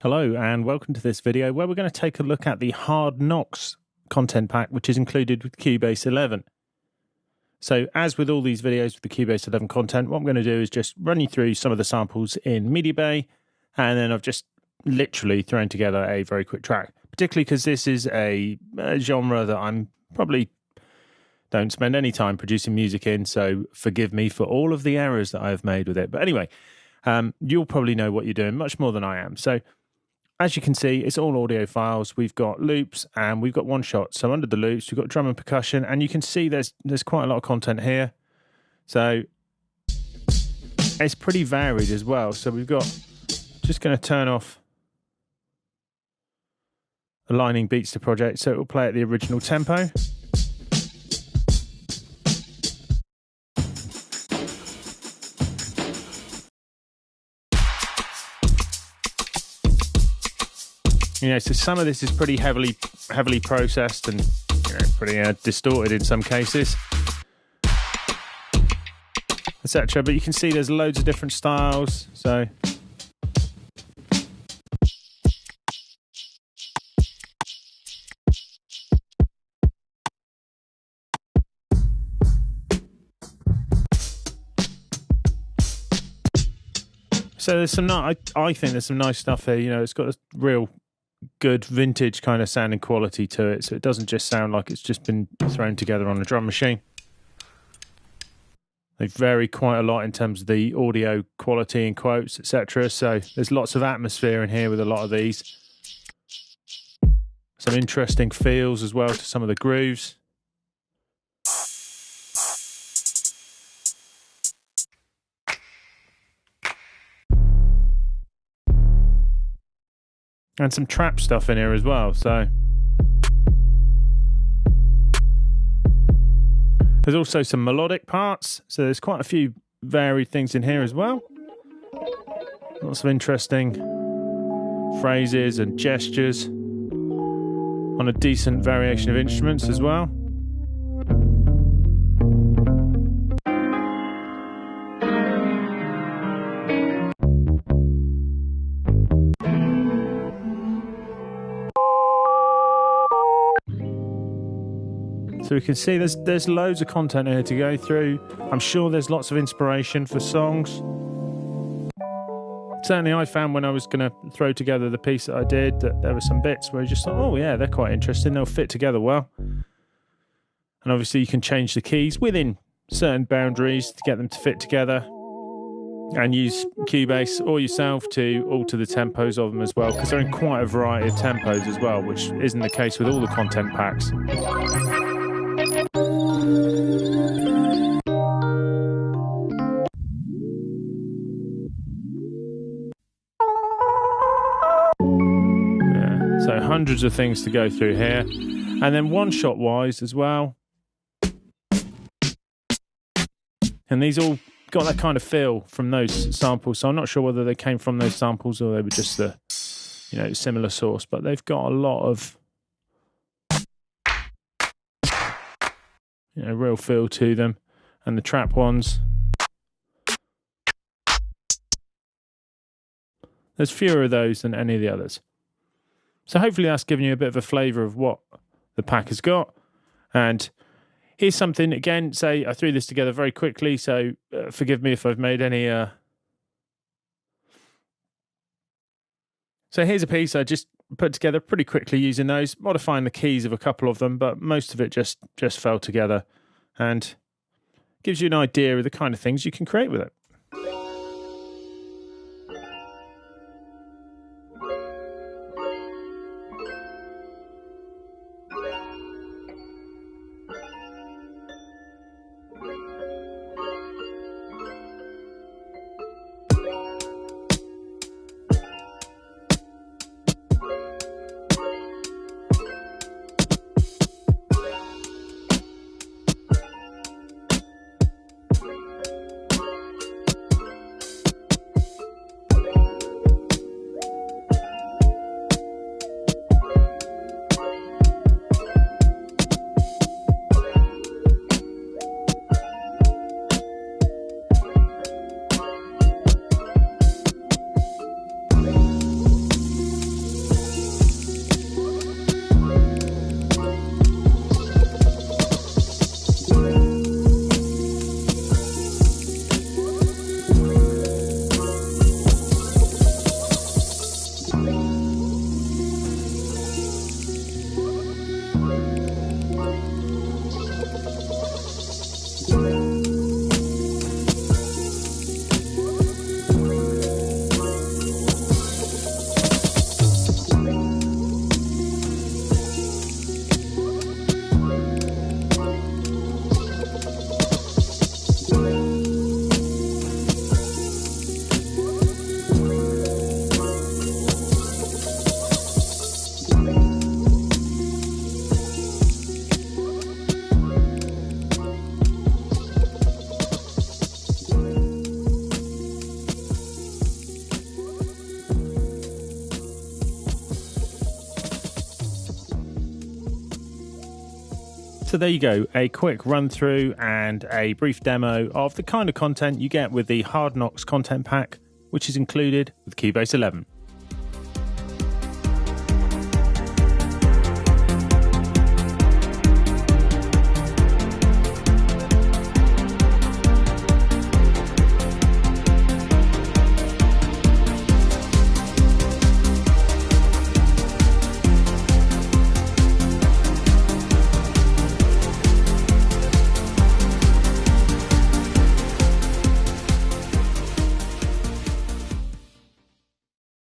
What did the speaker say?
Hello and welcome to this video where we're going to take a look at the Hard Knocks content pack which is included with Cubase 11. So as with all these videos with the Cubase 11 content, what I'm going to do is just run you through some of the samples in MediaBay, and then I've just literally thrown together a very quick track, particularly because this is a genre that I'm probably don't spend any time producing music in, so forgive me for all of the errors that I've made with it. But anyway, you'll probably know what you're doing much more than I am. So as you can see, it's all audio files. We've got loops and we've got one shot. So under the loops, we've got drum and percussion, and you can see there's quite a lot of content here. So it's pretty varied as well. So we've got, just going to turn off aligning beats to project, so it will play at the original tempo. You know, so some of this is pretty heavily processed and pretty distorted in some cases, etc. But you can see there's loads of different styles. So there's some I think there's some nice stuff here. You know, it's got a real good vintage kind of sounding quality to it, so it doesn't just sound like it's just been thrown together on a drum machine. They vary quite a lot in terms of the audio quality and quotes, etc. So there's lots of atmosphere in here with a lot of these. Some interesting feels as well to some of the grooves. And some trap stuff in here as well, so there's also some melodic parts, so there's quite a few varied things in here as well. Lots of interesting phrases and gestures on a decent variation of instruments as well. So we can see there's loads of content here to go through. I'm sure there's lots of inspiration for songs. Certainly I found when I was going to throw together the piece that I did that there were some bits where I just thought, oh yeah, they're quite interesting, they'll fit together well. And obviously you can change the keys within certain boundaries to get them to fit together, and use Cubase or yourself to alter the tempos of them as well, because they're in quite a variety of tempos as well, which isn't the case with all the content packs. So hundreds of things to go through here. And then one shot wise as well. And these all got that kind of feel from those samples. So I'm not sure whether they came from those samples or they were just the, similar source, but they've got a lot of, real feel to them. And the trap ones, there's fewer of those than any of the others. So hopefully that's given you a bit of a flavour of what the pack has got. And here's something, again, say I threw this together very quickly, so forgive me if I've made any... So here's a piece I just put together pretty quickly using those, modifying the keys of a couple of them, but most of it just fell together and gives you an idea of the kind of things you can create with it. So there you go, a quick run through and a brief demo of the kind of content you get with the Hard Knocks content pack, which is included with Cubase 11.